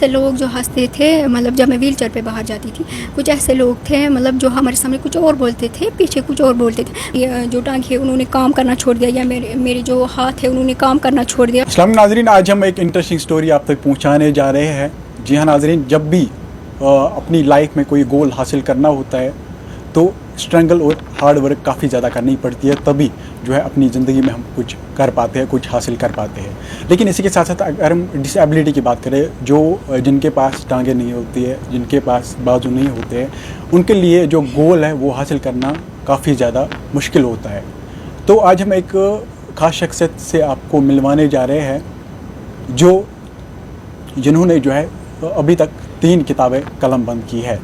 ایسے لوگ جو ہنستے تھے مطلب جب میں ویل چیئر پہ باہر جاتی تھی، کچھ ایسے لوگ تھے مطلب جو ہمارے سامنے کچھ اور بولتے تھے، پیچھے کچھ اور بولتے تھے. یہ جو ٹانگ ہے انہوں نے کام کرنا چھوڑ دیا، یا میرے جو ہاتھ ہے انہوں نے کام کرنا چھوڑ دیا. السلام ناظرین، آج ہم ایک انٹرسٹنگ سٹوری آپ تک پہنچانے جا رہے ہیں. جی ہاں ناظرین، جب بھی اپنی لائف میں کوئی گول حاصل کرنا ہوتا ہے تو اسٹرگل اور ہارڈ ورک کافی زیادہ کرنی پڑتی ہے، تبھی جو ہے اپنی زندگی میں ہم کچھ کر پاتے ہیں، کچھ حاصل کر پاتے ہیں. لیکن اسی کے ساتھ ساتھ اگر ہم ڈس ایبلٹی کی بات کریں، جن کے پاس ٹانگیں نہیں ہوتی ہے، جن کے پاس بازو نہیں ہوتے ہیں، ان کے لیے جو گول ہے وہ حاصل کرنا کافی زیادہ مشکل ہوتا ہے. تو آج ہم ایک خاص شخصیت سے آپ کو ملوانے جا رہے ہیں جنہوں نے جو ہے ابھی تک 3 کتابیں قلم بند کی ہے،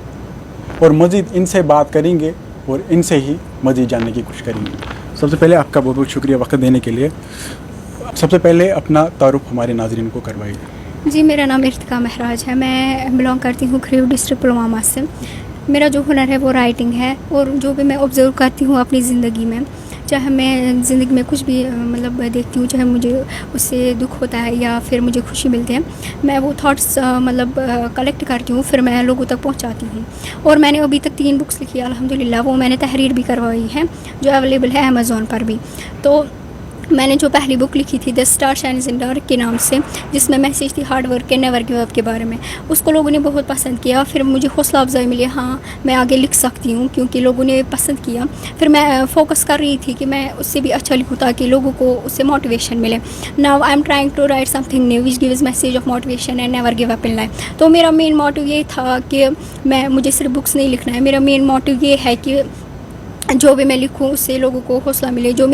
اور مزید ان سے بات کریں گے اور ان سے ہی مزید جاننے کی کوشش کریں گے. سب سے پہلے آپ کا بہت بہت شکریہ وقت دینے کے لیے. سب سے پہلے اپنا تعارف ہمارے ناظرین کو کروائیے. جی، میرا نام ارتقا مہراج ہے. میں بلانگ کرتی ہوں کھریو ڈسٹرکٹ پلوامہ سے. میرا جو ہنر ہے وہ رائٹنگ ہے، اور جو بھی میں آبزرو کرتی ہوں اپنی زندگی میں، چاہے میں زندگی میں کچھ بھی مطلب دیکھتی ہوں، چاہے مجھے اس سے دکھ ہوتا ہے یا پھر مجھے خوشی ملتی ہے، میں وہ تھاٹس مطلب کلیکٹ کرتی ہوں، پھر میں لوگوں تک پہنچاتی ہوں. اور میں نے ابھی تک 3 بکس لکھی ہے الحمدللہ. وہ میں نے تحریر بھی کروائی ہے جو اویلیبل ہے امیزون پر بھی. تو میں نے جو پہلی بک لکھی تھی دا اسٹار شائنز ان ڈارک کے نام سے، جس میں میسیج تھی ہارڈ ورک کے نیور گیو اپ کے بارے میں، اس کو لوگوں نے بہت پسند کیا. پھر مجھے حوصلہ افزائی ملی، ہاں میں آگے لکھ سکتی ہوں کیونکہ لوگوں نے پسند کیا. پھر میں فوکس کر رہی تھی کہ میں اس سے بھی اچھا لکھوں تاکہ لوگوں کو اس سے موٹیویشن ملے. Now I am trying to write سم تھنگ new which gives message of motivation and never give up in life. تو میرا مین موٹیو یہ تھا کہ مجھے صرف بکس نہیں لکھنا ہے، میرا مین موٹیو یہ ہے کہ جو بھی میں لکھوں اس سے لوگوں کو حوصلہ ملے. جو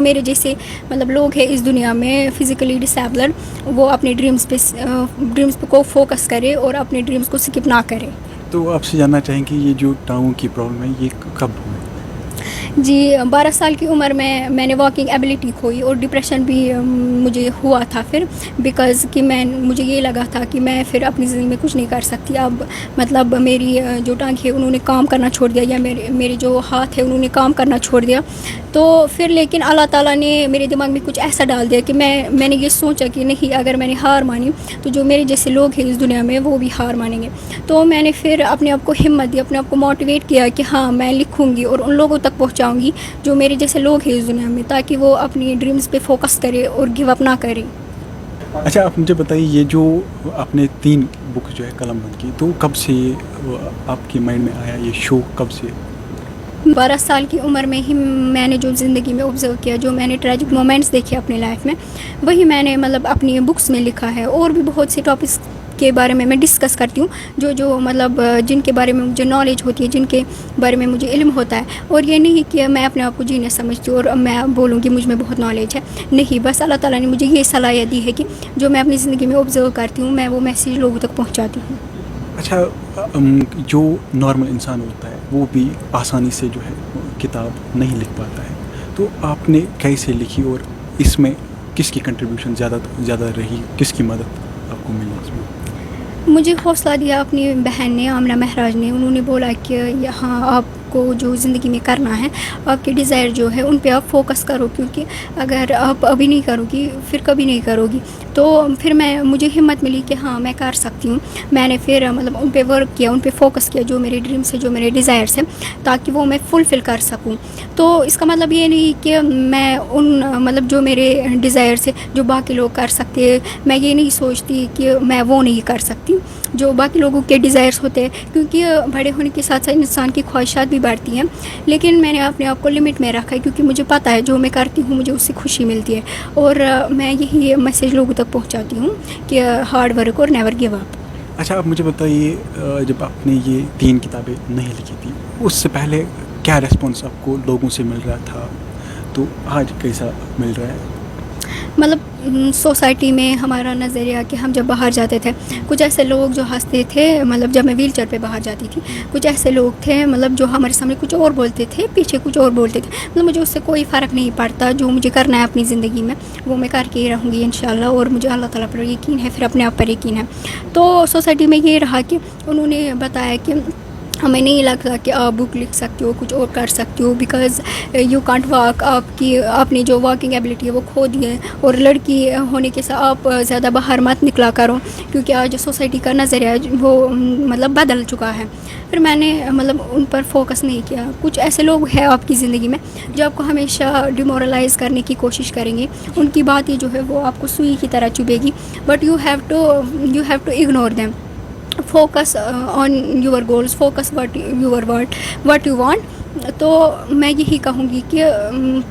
میرے جیسے مطلب لوگ ہیں اس دنیا میں فزیکلی ڈسیبلڈ، وہ اپنے ڈریمز پہ کو فوکس کرے اور اپنے ڈریمز کو سکپ نہ کرے. تو آپ سے جاننا چاہیں کہ یہ جو ٹانگوں کی پرابلم ہے یہ کب ہوئی؟ جی، 12 سال کی عمر میں میں نے واکنگ ایبلٹی کھوئی، اور ڈپریشن بھی مجھے ہوا تھا پھر، بیکاز کہ مجھے یہ لگا تھا کہ میں پھر اپنی زندگی میں کچھ نہیں کر سکتی. اب مطلب میری جو ٹانگ ہے انہوں نے کام کرنا چھوڑ دیا، یا میرے جو ہاتھ ہے انہوں نے کام کرنا چھوڑ دیا. تو پھر لیکن اللہ تعالیٰ نے میرے دماغ میں کچھ ایسا ڈال دیا کہ میں نے یہ سوچا کہ نہیں، اگر میں نے ہار مانی تو جو میرے جیسے لوگ ہیں اس دنیا میں وہ بھی ہار مانیں گے. تو میں نے پھر اپنے آپ کو ہمت دی، اپنے آپ کو موٹیویٹ کیا کہ ہاں میں لکھوں گی اور ان لوگوں تک پہنچاؤں گی جو میرے جیسے لوگ ہیں اس دنیا میں، تاکہ وہ اپنی ڈریمز پہ فوکس کرے اور گیو اپ نہ کرے. اچھا، آپ مجھے بتائیے، یہ جو آپ نے 3 بک جو ہے قلم بند کی، تو کب سے آپ کے مائنڈ میں آیا یہ شوق؟ کب سے؟ 12 سال کی عمر میں ہی میں نے جو زندگی میں آبزرو کیا، جو میں نے ٹریجک مومنٹس دیکھے اپنی لائف میں، وہی میں نے مطلب اپنی بکس میں لکھا ہے. اور بھی بہت سے ٹاپکس کے بارے میں ڈسکس کرتی ہوں جو مطلب جن کے بارے میں مجھے نالج ہوتی ہے، جن کے بارے میں مجھے علم ہوتا ہے. اور یہ نہیں کہ میں اپنے آپ کو جینیس سمجھتی ہوں اور میں بولوں کہ مجھ میں بہت نالج ہے، نہیں. بس اللہ تعالیٰ نے مجھے یہ صلاحیت دی ہے کہ جو میں اپنی زندگی میں آبزرو کرتی ہوں، میں وہ میسیج لوگوں تک پہنچاتی ہوں. اچھا، جو نارمل انسان ہوتا ہے وہ بھی آسانی سے جو ہے کتاب نہیں لکھ پاتا ہے، تو آپ نے کیسے لکھی اور اس میں کس کی کنٹریبیوشن زیادہ رہی، کس کی مدد آپ کو ملی اس میں؟ مجھے حوصلہ دیا اپنی بہن نے، آمنہ مہراج نے. انہوں نے بولا کہ یہاں آپ کو جو زندگی میں کرنا ہے، آپ کے ڈیزائر جو ہے ان پہ آپ فوکس کرو، کیونکہ اگر آپ ابھی نہیں کرو گی پھر کبھی نہیں کرو گی. تو پھر مجھے ہمت ملی کہ ہاں میں کر سکتی ہوں. میں نے پھر مطلب ان پہ ورک کیا، ان پہ فوکس کیا، جو میرے ڈریمس ہیں، جو میرے ڈیزائرس ہیں، تاکہ وہ میں فلفل کر سکوں. تو اس کا مطلب یہ نہیں کہ میں ان مطلب جو میرے ڈیزائرس ہیں جو باقی لوگ کر سکتے، میں یہ نہیں سوچتی کہ میں وہ نہیں کر سکتی جو باقی لوگوں کے ڈیزائرس ہوتے ہیں، کیونکہ بڑے ہونے کے ساتھ ساتھ انسان کی خواہشات بھی بڑھتی ہیں. لیکن میں نے اپنے آپ کو لمٹ میں رکھا ہے، کیونکہ مجھے پتہ ہے جو میں کرتی ہوں مجھے اس سے خوشی ملتی ہے. اور میں یہی میسیج لوگوں تک پہنچاتی ہوں کہ ہارڈ ورک اور نیور گیو اپ. اچھا، آپ مجھے بتائیے، جب آپ نے یہ 3 کتابیں نہیں لکھی تھی، اس سے پہلے کیا ریسپانس آپ کو لوگوں سے مل رہا تھا، تو آج کیسا مل رہا ہے؟ مطلب سوسائٹی میں ہمارا نظریہ کہ ہم جب باہر جاتے تھے، کچھ ایسے لوگ جو ہنستے تھے مطلب جب میں ویل چیئر پہ باہر جاتی تھی، کچھ ایسے لوگ تھے مطلب جو ہمارے سامنے کچھ اور بولتے تھے، پیچھے کچھ اور بولتے تھے. مطلب مجھے اس سے کوئی فرق نہیں پڑتا. جو مجھے کرنا ہے اپنی زندگی میں وہ میں کر کے ہی رہوں گی انشاءاللہ. اور مجھے اللہ تعالیٰ پر یقین ہے، پھر اپنے آپ پر یقین ہے. تو سوسائٹی میں یہ رہا کہ انہوں نے بتایا کہ हमें नहीं लगता कि आप बुक लिख सकते हो, कुछ और कर सकते हो, बिकॉज यू कांट वॉक, आपने जो वॉकिंग एबिलिटी है वो खो दी है। और लड़की होने के साथ आप ज़्यादा बाहर मत निकला करो, क्योंकि आज सोसाइटी का नज़रिया वो मतलब बदल चुका है। फिर मैंने मतलब उन पर फोकस नहीं किया। कुछ ऐसे लोग हैं आपकी ज़िंदगी में जो आपको हमेशा डिमोरलाइज़ करने की कोशिश करेंगे, उनकी बातें जो है वो आपको सुई की तरह चुभेगी, but you have to ignore them. Focus on your goals, focus what you want। तो मैं यही कहूँगी कि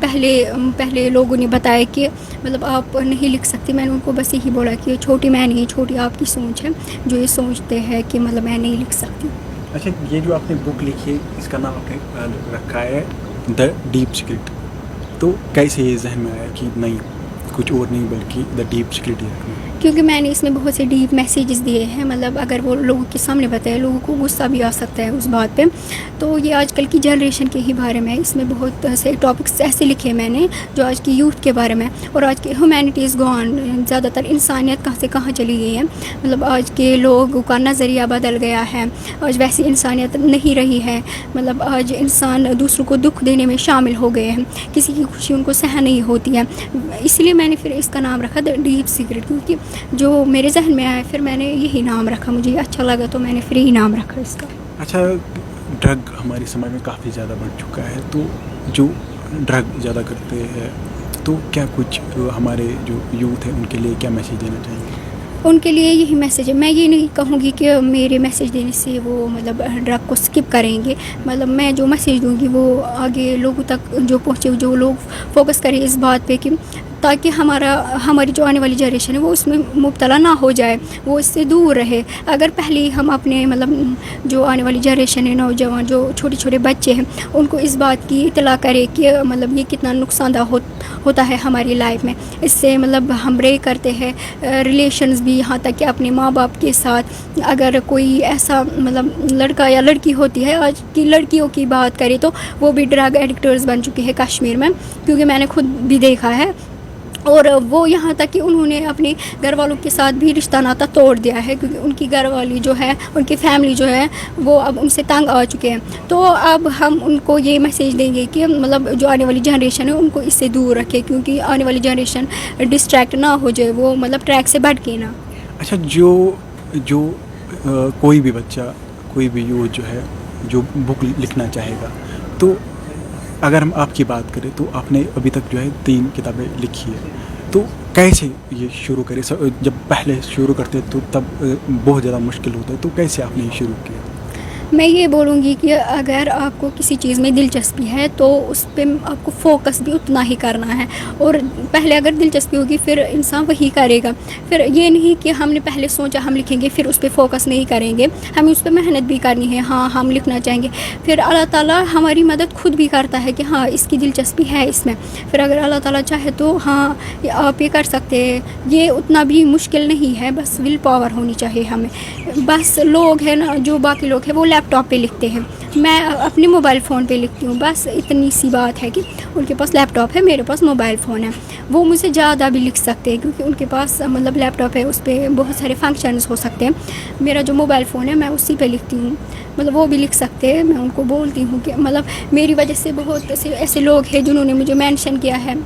पहले लोगों ने बताया कि मतलब आप नहीं लिख सकती। मैंने उनको बस यही बोला कि छोटी मैं नहीं, छोटी आपकी सोच है जो ये सोचते हैं कि मतलब मैं नहीं लिख सकती। अच्छा, ये जो आपने बुक लिखी है इसका नाम आपने रखा है द डीप सीक्रेट, तो कैसे ये जहन में आया कि नहीं कुछ और नहीं बल्कि द डीप सीक्रेट ही रखना है? क्योंकि मैंने इसमें बहुत से डीप मैसेजेस दिए हैं। मतलब अगर वो लोगों के सामने बताए, लोगों को गुस्सा भी आ सकता है उस बात पे। तो ये आजकल की जनरेशन के ही बारे में, इसमें बहुत से टॉपिक्स ऐसे लिखे मैंने जो आज की यूथ के बारे में, और आज की ह्यूमैनिटी इज़ गॉन। ज़्यादातर इंसानियत कहाँ से कहाँ चली गई है। मतलब आज के लोगों का नज़रिया बदल गया है, आज वैसी इंसानियत नहीं रही है। मतलब आज इंसान दूसरों को दुख देने में शामिल हो गए हैं, किसी की खुशी उनको सहन नहीं होती है। इसलिए मैंने फिर इसका नाम रखा द डीप सीक्रेट, क्योंकि जो मेरे जहन में आया फिर मैंने यही नाम रखा, मुझे अच्छा लगा तो मैंने फिर यही नाम रखा इसका। अच्छा, ड्रग हमारे समाज में काफ़ी ज़्यादा बढ़ चुका है, तो जो ड्रग ज़्यादा करते हैं तो क्या कुछ हमारे जो यूथ है उनके लिए क्या मैसेज देना चाहेंगे? उनके लिए यही मैसेज है। मैं ये नहीं कहूँगी कि मेरे मैसेज देने से वो मतलब ड्रग को स्किप करेंगे। मतलब मैं जो मैसेज दूँगी वो आगे लोगों तक जो पहुँचे, जो लोग फोकस करें इस बात पे कि ताकि हमारी जो आने वाली जनरेशन है वो उसमें मुब्तला ना हो जाए, वो इससे दूर रहे। अगर पहले ही हम अपने मतलब जो आने वाली जनरेशन है, नौजवान जो छोटे छोटे बच्चे हैं, उनको इस बात की इतला करें कि मतलब ये कितना नुकसानदायक होता है हमारी लाइफ में। इससे मतलब हम ब्रेक करते हैं रिलेशंस भी, यहाँ तक कि अपने माँ बाप के साथ। अगर कोई ऐसा मतलब लड़का या लड़की होती है, आज की लड़कियों की बात करें तो वो भी ड्रग एडिक्टर्स बन चुकी है कश्मीर में, क्योंकि मैंने खुद भी देखा है। और वो यहाँ तक कि उन्होंने अपने घर वालों के साथ भी रिश्ता नाता तोड़ दिया है, क्योंकि उनकी घर वाली जो है, उनकी फैमिली जो है वो अब उनसे तंग आ चुके हैं। तो अब हम उनको ये मैसेज देंगे कि मतलब जो आने वाली जनरेशन है उनको इससे दूर रखें, क्योंकि आने वाली जनरेशन डिस्ट्रैक्ट ना हो जाए, वो मतलब ट्रैक से भटके ना। अच्छा, जो कोई भी बच्चा, कोई भी यूथ जो है जो बुक लिखना चाहेगा, तो अगर हम आपकी बात करें तो आपने अभी तक जो है 3 किताबें लिखी है, तो कैसे ये शुरू करें? जब पहले शुरू करते तो तब बहुत ज़्यादा मुश्किल होता है, तो कैसे आपने ये शुरू किया? मैं ये बोलूँगी कि अगर आपको किसी चीज़ में दिलचस्पी है तो उस पर आपको फोकस भी उतना ही करना है। और पहले अगर दिलचस्पी होगी फिर इंसान वही करेगा। फिर ये नहीं कि हमने पहले सोचा हम लिखेंगे फिर उस पर फोकस नहीं करेंगे, हमें उस पर मेहनत भी करनी है। हाँ, हम लिखना चाहेंगे, फिर अल्लाह ताला हमारी मदद खुद भी करता है कि हाँ इसकी दिलचस्पी है इसमें। फिर अगर अल्लाह ताला चाहे तो हाँ आप ये कर सकते हैं। ये उतना भी मुश्किल नहीं है, बस विल पावर होनी चाहिए हमें। बस लोग हैं ना, जो बाकी लोग हैं वो लैपटॉप पे लिखते हैं, मैं अपने मोबाइल फ़ोन पे लिखती हूँ। बस इतनी सी बात है कि उनके पास लैपटॉप है, मेरे पास मोबाइल फ़ोन है। वो मुझसे ज़्यादा भी लिख सकते हैं, क्योंकि उनके पास मतलब लैपटॉप है, उस पर बहुत सारे फंक्शंस हो सकते हैं। मेरा जो मोबाइल फ़ोन है मैं उसी पे लिखती हूँ, मतलब वो भी लिख सकते हैं। मैं उनको बोलती हूँ कि मतलब मेरी वजह से बहुत ऐसे लोग हैं जिन्होंने मुझे मेंशन किया है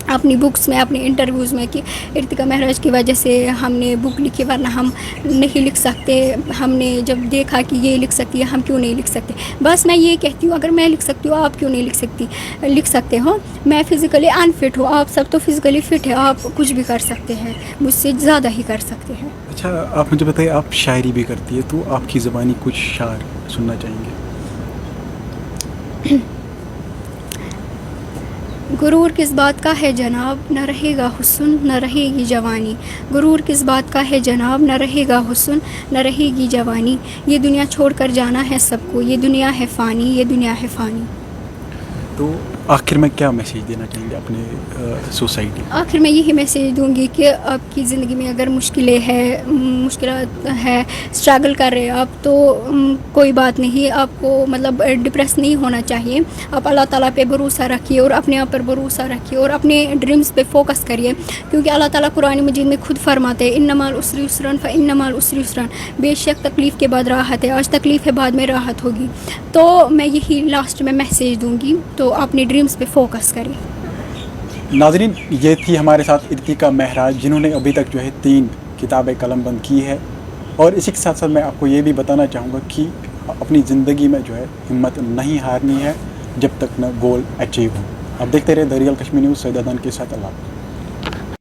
अपनी बुक्स में, अपने इंटरव्यूज़ में, कि इर्तिका महराज की वजह से हमने बुक लिखी, वरना हम नहीं लिख सकते। हमने जब देखा कि ये लिख सकती है, हम क्यों नहीं लिख सकते। बस मैं ये कहती हूँ, अगर मैं लिख सकती हूँ आप क्यों नहीं लिख सकते हो। मैं फ़िज़िकली अनफिट हूँ, आप सब तो फ़िज़िकली फ़िट है, आप कुछ भी कर सकते हैं, मुझसे ज़्यादा ही कर सकते हैं। अच्छा, आप मुझे बताइए, आप शायरी भी करती है, तो आपकी ज़बानी कुछ शायर सुनना चाहेंगे? गुरूर किस बात का है जनाब, न रहेगा हुस्न न रहेगी जवानी। गुरूर किस बात का है जनाब, न रहेगा हुस्न न रहेगी जवानी। ये दुनिया छोड़ कर जाना है सबको, ये दुनिया है फ़ानी, ये दुनिया है फ़ानी। तो आखिर में क्या मैसेज देना चाहेंगे अपने सोसाइटी? आखिर में यही मैसेज दूंगी कि आपकी ज़िंदगी में अगर मुश्किलात है, स्ट्रगल कर रहे हैं आप, तो कोई बात नहीं, आपको मतलब डिप्रेस नहीं होना चाहिए. आप अल्लाह ताला पे भरोसा रखिए और अपने आप पर भरोसा रखिए और अपने ड्रीम्स पे फोकस करिए, क्योंकि अल्लाह ताला कुरान मजीद में खुद फरमाते हैं इन्नमाल उस्री युस्रन फ़इन्नमाल उस्री युस्रन, बेशक तकलीफ़ के बाद राहत है, आज तकलीफ़ है बाद में राहत होगी. तो मैं यही लास्ट में मैसेज दूंगी, तो अपने ड्रीम्स पे फोकस करें. नाज़रीन, ये थी हमारे साथ इर्तिका महराज, जिन्होंने अभी तक जो है 3 किताबें कलमबंद की है. और इसी के साथ साथ मैं आपको ये भी बताना चाहूँगा कि अपनी ज़िंदगी में जो है हिम्मत नहीं हारनी है जब तक न गोल अचीव हो. आप देखते रहे the real Kashmir news, Syed Adnan के साथ. अल्लाह.